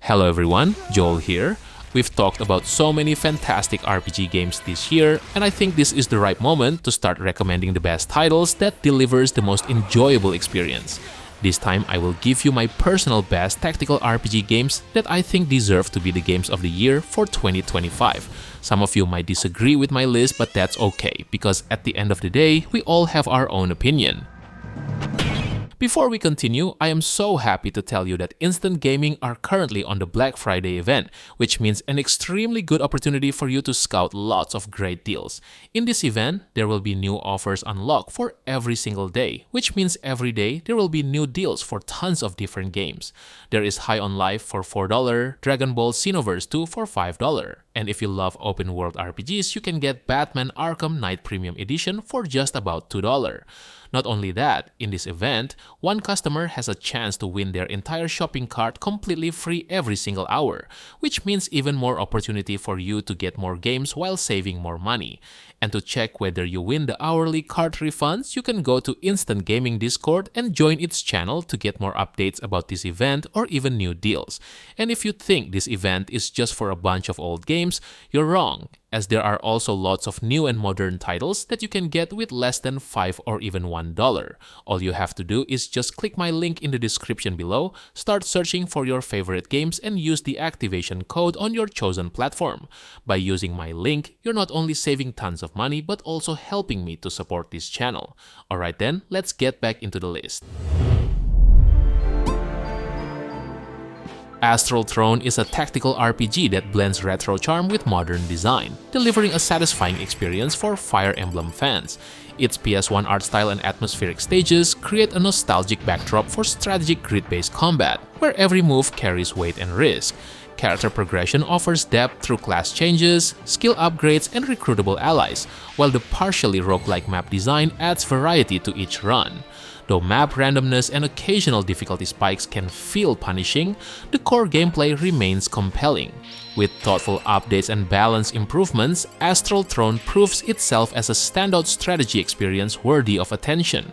Hello everyone, Joel here. We've talked about so many fantastic RPG games this year, and I think this is the right moment to start recommending the best titles that delivers the most enjoyable experience. This time I will give you my personal best tactical RPG games that I think deserve to be the games of the year for 2025. Some of you might disagree with my list, but that's okay, because at the end of the day, we all have our own opinion. Before we continue, I am so happy to tell you that Instant Gaming are currently on the Black Friday event, which means an extremely good opportunity for you to scout lots of great deals. In this event, there will be new offers unlocked for every single day, which means every day there will be new deals for tons of different games. There is High on Life for $4, Dragon Ball Xenoverse 2 for $5. And if you love open world RPGs, you can get Batman Arkham Knight Premium Edition for just about $2. Not only that, in this event, one customer has a chance to win their entire shopping cart completely free every single hour, which means even more opportunity for you to get more games while saving more money. And to check whether you win the hourly cart refunds, you can go to Instant Gaming Discord and join its channel to get more updates about this event or even new deals. And if you think this event is just for a bunch of old games, you're wrong, as there are also lots of new and modern titles that you can get with less than $5 or even $1. All you have to do is just click my link in the description below, start searching for your favorite games, and use the activation code on your chosen platform. By using my link, you're not only saving tons of money but also helping me to support this channel. Alright then, let's get back into the list. Astral Throne is a tactical RPG that blends retro charm with modern design, delivering a satisfying experience for Fire Emblem fans. Its PS1 art style and atmospheric stages create a nostalgic backdrop for strategic grid-based combat, where every move carries weight and risk. Character progression offers depth through class changes, skill upgrades, and recruitable allies, while the partially roguelike map design adds variety to each run. Though map randomness and occasional difficulty spikes can feel punishing, the core gameplay remains compelling. With thoughtful updates and balance improvements, Astral Throne proves itself as a standout strategy experience worthy of attention.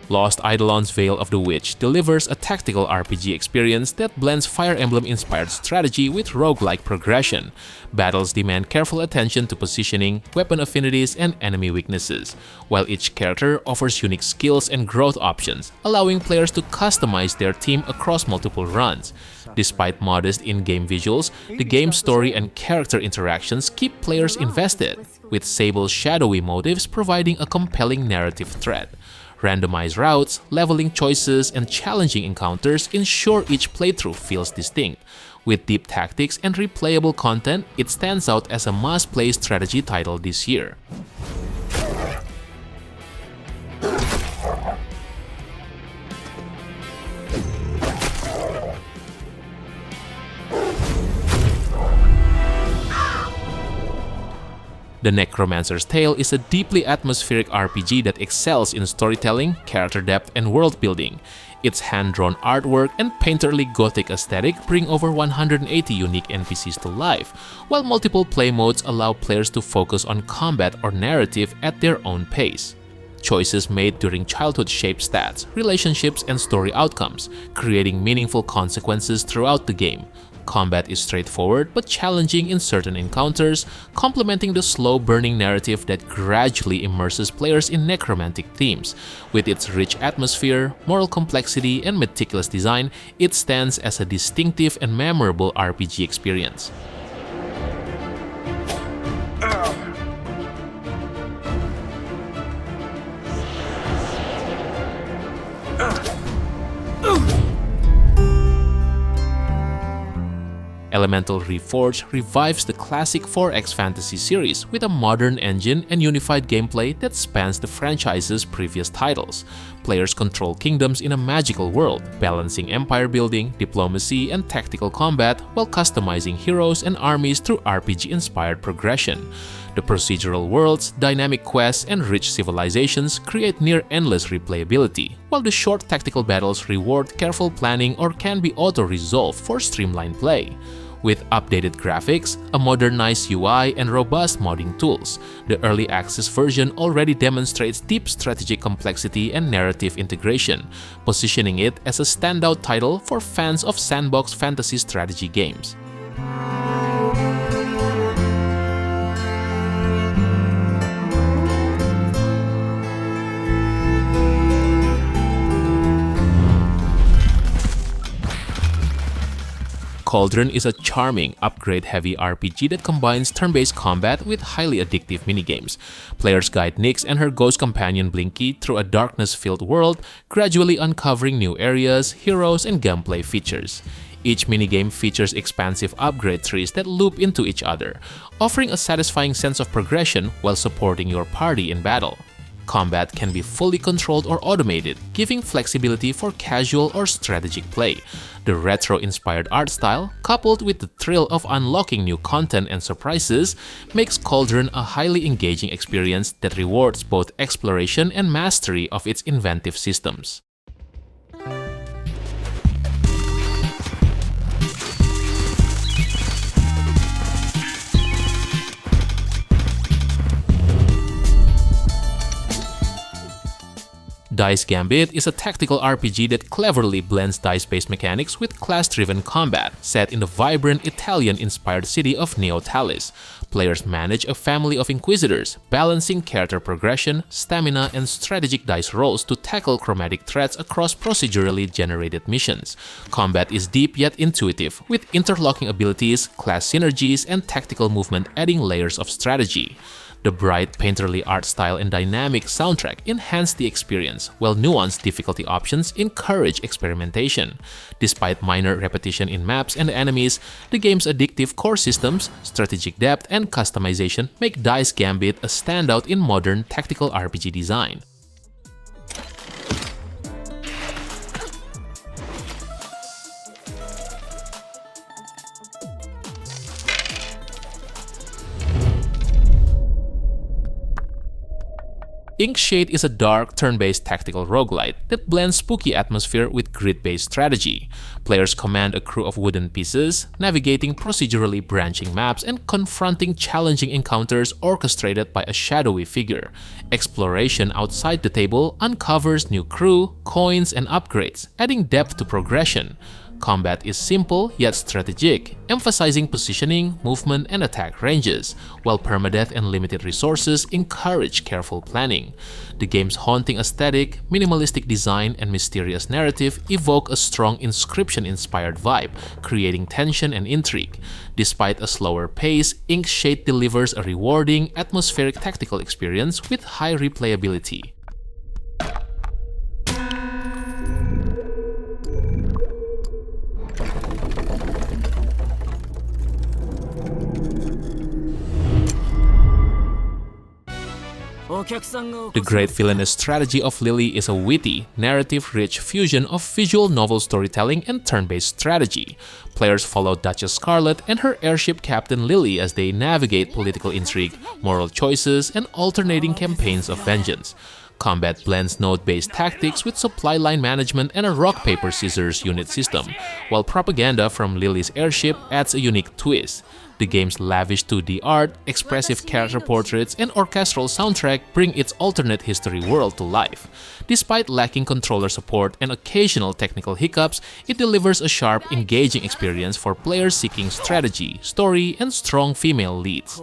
Lost Eidolons Veil of the Witch delivers a tactical RPG experience that blends Fire Emblem-inspired strategy with roguelike progression. Battles demand careful attention to positioning, weapon affinities, and enemy weaknesses, while each character offers unique skills and growth options, allowing players to customize their team across multiple runs. Despite modest in-game visuals, the game's story and character interactions keep players invested, with Sable's shadowy motives providing a compelling narrative thread. Randomized routes, leveling choices, and challenging encounters ensure each playthrough feels distinct. With deep tactics and replayable content, it stands out as a must-play strategy title this year. The Necromancer's Tale is a deeply atmospheric RPG that excels in storytelling, character depth, and world building. Its hand-drawn artwork and painterly gothic aesthetic bring over 180 unique NPCs to life, while multiple play modes allow players to focus on combat or narrative at their own pace. Choices made during childhood shape stats, relationships, and story outcomes, creating meaningful consequences throughout the game. Combat is straightforward but challenging in certain encounters, complementing the slow-burning narrative that gradually immerses players in necromantic themes. With its rich atmosphere, moral complexity, and meticulous design, it stands as a distinctive and memorable RPG experience. Elemental Reforged revives the classic 4X fantasy series with a modern engine and unified gameplay that spans the franchise's previous titles. Players control kingdoms in a magical world, balancing empire building, diplomacy, and tactical combat while customizing heroes and armies through RPG-inspired progression. The procedural worlds, dynamic quests, and rich civilizations create near-endless replayability, while the short tactical battles reward careful planning or can be auto-resolved for streamlined play. With updated graphics, a modernized UI, and robust modding tools, the early access version already demonstrates deep strategic complexity and narrative integration, positioning it as a standout title for fans of sandbox fantasy strategy games. Cauldron is a charming, upgrade-heavy RPG that combines turn-based combat with highly addictive minigames. Players guide Nyx and her ghost companion Blinky through a darkness-filled world, gradually uncovering new areas, heroes, and gameplay features. Each minigame features expansive upgrade trees that loop into each other, offering a satisfying sense of progression while supporting your party in battle. Combat can be fully controlled or automated, giving flexibility for casual or strategic play. The retro-inspired art style, coupled with the thrill of unlocking new content and surprises, makes Cauldron a highly engaging experience that rewards both exploration and mastery of its inventive systems. Dice Gambit is a tactical RPG that cleverly blends dice-based mechanics with class-driven combat, set in the vibrant Italian-inspired city of Neotalis. Players manage a family of inquisitors, balancing character progression, stamina, and strategic dice rolls to tackle chromatic threats across procedurally generated missions. Combat is deep yet intuitive, with interlocking abilities, class synergies, and tactical movement adding layers of strategy. The bright, painterly art style and dynamic soundtrack enhance the experience, while nuanced difficulty options encourage experimentation. Despite minor repetition in maps and enemies, the game's addictive core systems, strategic depth, and customization make Dice Gambit a standout in modern tactical RPG design. Inkshade is a dark, turn-based tactical roguelite that blends spooky atmosphere with grid-based strategy. Players command a crew of wooden pieces, navigating procedurally branching maps and confronting challenging encounters orchestrated by a shadowy figure. Exploration outside the table uncovers new crew, coins, and upgrades, adding depth to progression. Combat is simple yet strategic, emphasizing positioning, movement, and attack ranges, while permadeath and limited resources encourage careful planning. The game's haunting aesthetic, minimalistic design, and mysterious narrative evoke a strong Inscription-inspired vibe, creating tension and intrigue. Despite a slower pace, Inkshade delivers a rewarding, atmospheric tactical experience with high replayability. The great Villainess strategy of Lily is a witty, narrative-rich fusion of visual novel storytelling and turn-based strategy. Players follow Duchess Scarlet and her airship captain Lily as they navigate political intrigue, moral choices, and alternating campaigns of vengeance. Combat blends node-based tactics with supply line management and a rock-paper-scissors unit system, while propaganda from Lily's airship adds a unique twist. The game's lavish 2D art, expressive character portraits, and orchestral soundtrack bring its alternate history world to life. Despite lacking controller support and occasional technical hiccups, it delivers a sharp, engaging experience for players seeking strategy, story, and strong female leads.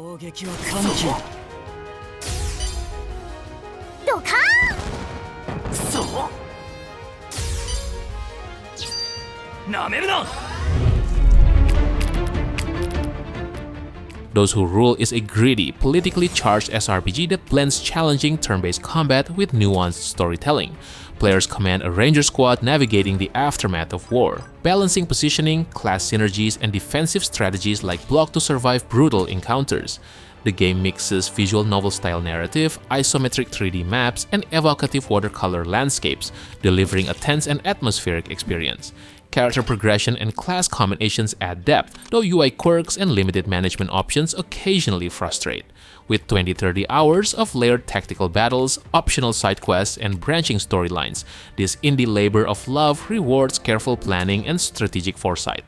Those Who Rule is a gritty, politically charged SRPG that blends challenging turn-based combat with nuanced storytelling. Players command a ranger squad navigating the aftermath of war, balancing positioning, class synergies, and defensive strategies like block to survive brutal encounters. The game mixes visual novel-style narrative, isometric 3D maps, and evocative watercolor landscapes, delivering a tense and atmospheric experience. Character progression and class combinations add depth, though UI quirks and limited management options occasionally frustrate. With 20-30 hours of layered tactical battles, optional side quests, and branching storylines, this indie labor of love rewards careful planning and strategic foresight.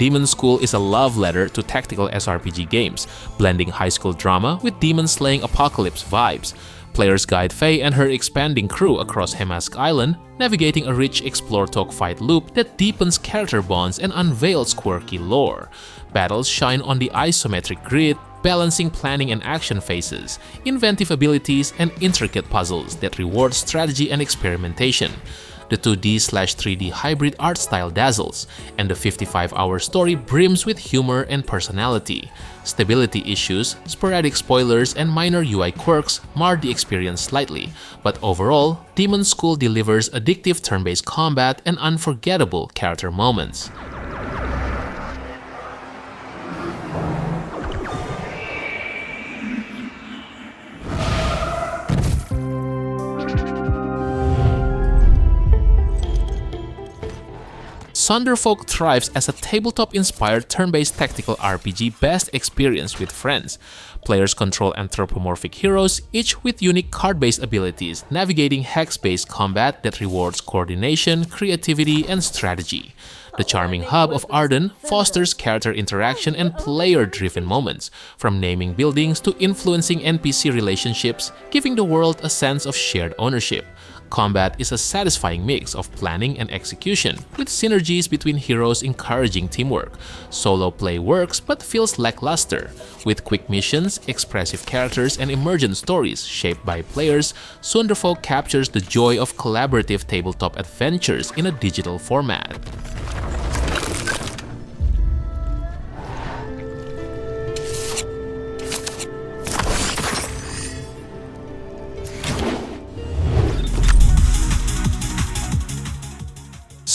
Demonschool is a love letter to tactical SRPG games, blending high school drama with demon-slaying apocalypse vibes. Players guide Faye and her expanding crew across Hemask Island, navigating a rich explore-talk-fight loop that deepens character bonds and unveils quirky lore. Battles shine on the isometric grid, balancing planning and action phases, inventive abilities, and intricate puzzles that reward strategy and experimentation. The 2D/3D hybrid art style dazzles, and the 55-hour story brims with humor and personality. Stability issues, sporadic spoilers, and minor UI quirks mar the experience slightly, but overall, Demonschool delivers addictive turn-based combat and unforgettable character moments. Sunderfolk thrives as a tabletop-inspired turn-based tactical RPG best experienced with friends. Players control anthropomorphic heroes, each with unique card-based abilities, navigating hex-based combat that rewards coordination, creativity, and strategy. The charming hub of Arden fosters character interaction and player-driven moments, from naming buildings to influencing NPC relationships, giving the world a sense of shared ownership. Combat is a satisfying mix of planning and execution, with synergies between heroes encouraging teamwork. Solo play works but feels lackluster. With quick missions, expressive characters, and emergent stories shaped by players, Sunderfolk captures the joy of collaborative tabletop adventures in a digital format.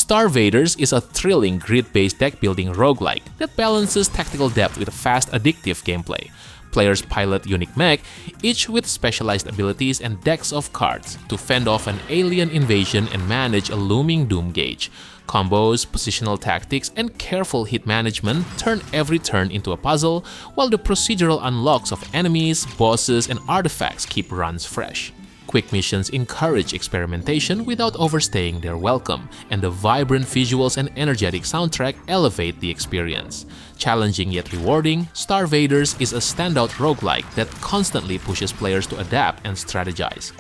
StarVaders is a thrilling grid-based deck-building roguelike that balances tactical depth with fast, addictive gameplay. Players pilot unique mech, each with specialized abilities and decks of cards, to fend off an alien invasion and manage a looming doom gauge. Combos, positional tactics, and careful hit management turn every turn into a puzzle, while the procedural unlocks of enemies, bosses, and artifacts keep runs fresh. Quick missions encourage experimentation without overstaying their welcome, and the vibrant visuals and energetic soundtrack elevate the experience. Challenging yet rewarding, StarVaders is a standout roguelike that constantly pushes players to adapt and strategize.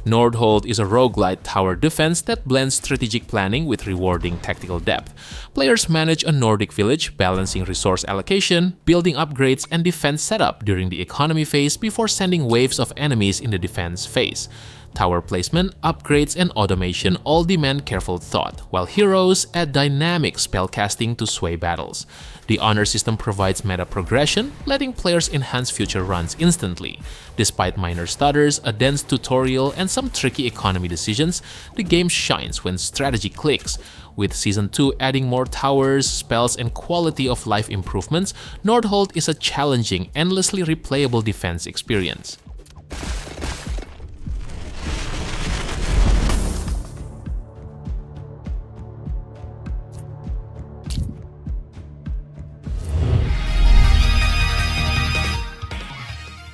Nordhold is a roguelite tower defense that blends strategic planning with rewarding tactical depth. Players manage a Nordic village, balancing resource allocation, building upgrades, and defense setup during the economy phase before sending waves of enemies in the defense phase. Tower placement, upgrades, and automation all demand careful thought, while heroes add dynamic spellcasting to sway battles. The honor system provides meta progression, letting players enhance future runs instantly. Despite minor stutters, a dense tutorial, and some tricky economy decisions, the game shines when strategy clicks. With Season 2 adding more towers, spells, and quality of life improvements, Nordhold is a challenging, endlessly replayable defense experience.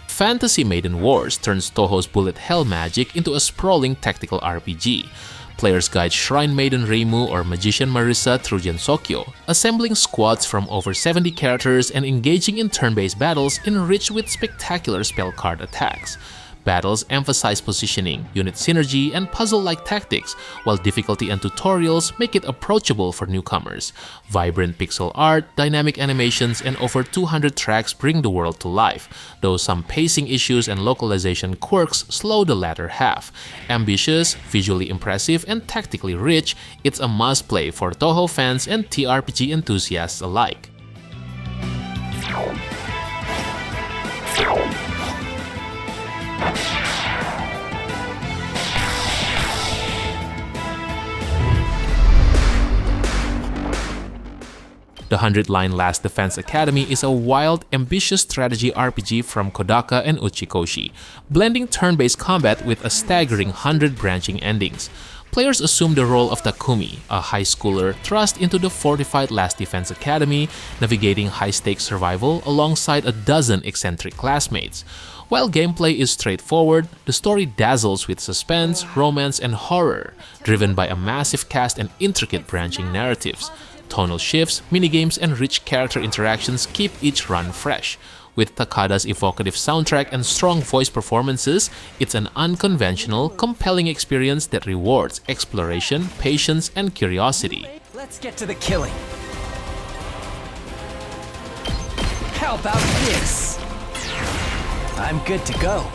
Fantasy Maiden Wars turns Toho's bullet hell magic into a sprawling tactical RPG. Players guide Shrine Maiden Reimu or Magician Marissa through Gensokyo, assembling squads from over 70 characters and engaging in turn-based battles enriched with spectacular spell card attacks. Battles emphasize positioning, unit synergy, and puzzle-like tactics, while difficulty and tutorials make it approachable for newcomers. Vibrant pixel art, dynamic animations, and over 200 tracks bring the world to life, though some pacing issues and localization quirks slow the latter half. Ambitious, visually impressive, and tactically rich, it's a must-play for Toho fans and TRPG enthusiasts alike. The 100-line Last Defense Academy is a wild, ambitious strategy RPG from Kodaka and Uchikoshi, blending turn-based combat with a staggering 100 branching endings. Players assume the role of Takumi, a high schooler thrust into the fortified Last Defense Academy, navigating high-stakes survival alongside a dozen eccentric classmates. While gameplay is straightforward, the story dazzles with suspense, romance, and horror, driven by a massive cast and intricate branching narratives. Tonal shifts, minigames, and rich character interactions keep each run fresh. With Takada's evocative soundtrack and strong voice performances, it's an unconventional, compelling experience that rewards exploration, patience, and curiosity. Let's get to the killing. How about this? I'm good to go.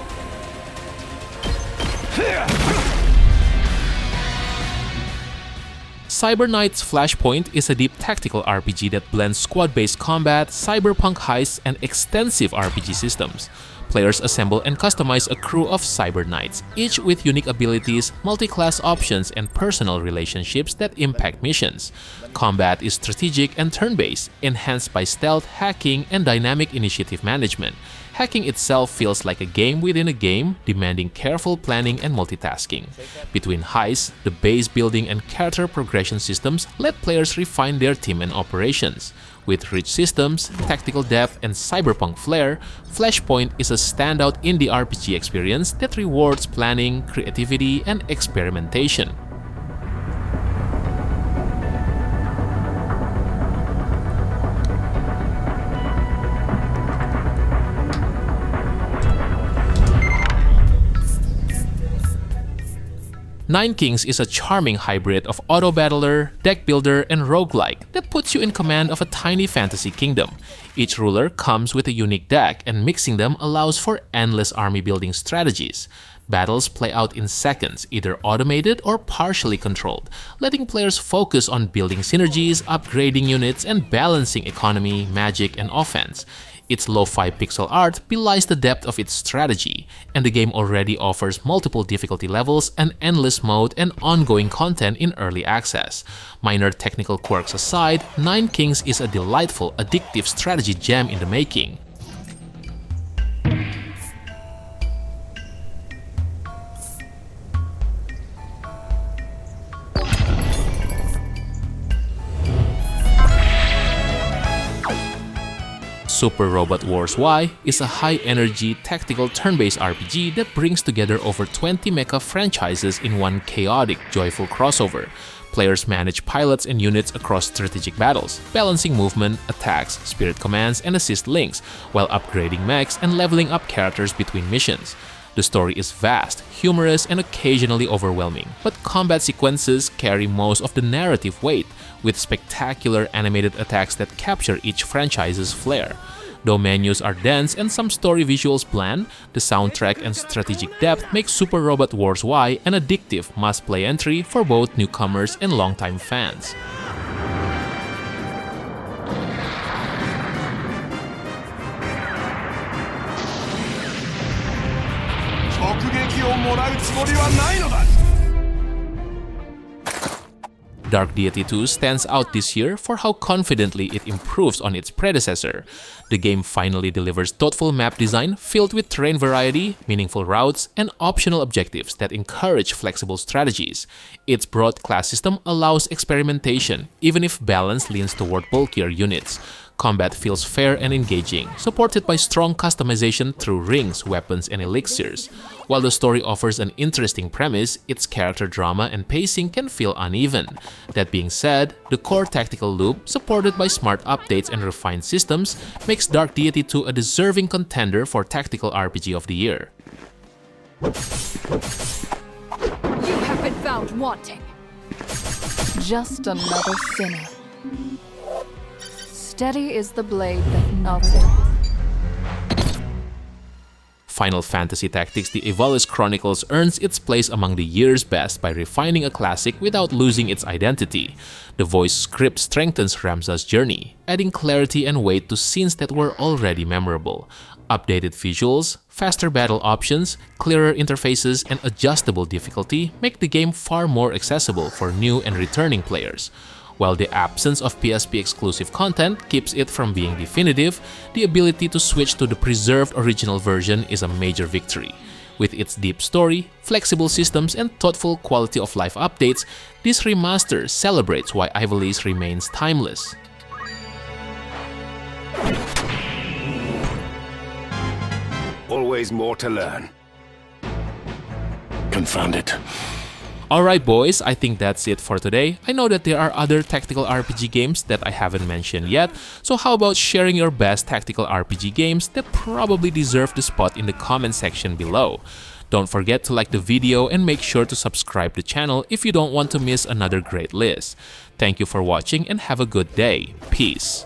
Cyber Knight's Flashpoint is a deep tactical RPG that blends squad-based combat, cyberpunk heists, and extensive RPG systems. Players assemble and customize a crew of Cyber Knights, each with unique abilities, multi-class options, and personal relationships that impact missions. Combat is strategic and turn-based, enhanced by stealth, hacking, and dynamic initiative management. Hacking itself feels like a game within a game, demanding careful planning and multitasking. Between heists, the base building and character progression systems let players refine their team and operations. With rich systems, tactical depth, and cyberpunk flair, Flashpoint is a standout indie RPG experience that rewards planning, creativity, and experimentation. Nine Kings is a charming hybrid of auto-battler, deck builder, and roguelike that puts you in command of a tiny fantasy kingdom. Each ruler comes with a unique deck, and mixing them allows for endless army building strategies. Battles play out in seconds, either automated or partially controlled, letting players focus on building synergies, upgrading units, and balancing economy, magic, and offense. Its lo-fi pixel art belies the depth of its strategy, and the game already offers multiple difficulty levels, an endless mode, and ongoing content in early access. Minor technical quirks aside, Nine Kings is a delightful, addictive strategy gem in the making. Super Robot Wars Y is a high-energy, tactical turn-based RPG that brings together over 20 mecha franchises in one chaotic, joyful crossover. Players manage pilots and units across strategic battles, balancing movement, attacks, spirit commands, and assist links, while upgrading mechs and leveling up characters between missions. The story is vast, humorous, and occasionally overwhelming, but combat sequences carry most of the narrative weight, with spectacular animated attacks that capture each franchise's flair. Though menus are dense and some story visuals bland, the soundtrack and strategic depth make Super Robot Wars Y an addictive must-play entry for both newcomers and longtime fans. Dark Deity 2 stands out this year for how confidently it improves on its predecessor. The game finally delivers thoughtful map design filled with terrain variety, meaningful routes, and optional objectives that encourage flexible strategies. Its broad class system allows experimentation, even if balance leans toward bulkier units. Combat feels fair and engaging, supported by strong customization through rings, weapons, and elixirs. While the story offers an interesting premise, its character drama and pacing can feel uneven. That being said, the core tactical loop, supported by smart updates and refined systems, makes Dark Deity 2 a deserving contender for Tactical RPG of the Year. You have been found wanting. Just another sinner. Steady is the blade that nothing. Final Fantasy Tactics: The Ivalice Chronicles earns its place among the year's best by refining a classic without losing its identity. The voice script strengthens Ramza's journey, adding clarity and weight to scenes that were already memorable. Updated visuals, faster battle options, clearer interfaces, and adjustable difficulty make the game far more accessible for new and returning players. While the absence of PSP exclusive content keeps it from being definitive, the ability to switch to the preserved original version is a major victory. With its deep story, flexible systems, and thoughtful quality of life updates, this remaster celebrates why Ivalice remains timeless. Always more to learn. Confound it. Alright boys, I think that's it for today. I know that there are other tactical RPG games that I haven't mentioned yet, so how about sharing your best tactical RPG games that probably deserve the spot in the comment section below. Don't forget to like the video and make sure to subscribe the channel if you don't want to miss another great list. Thank you for watching and have a good day. Peace.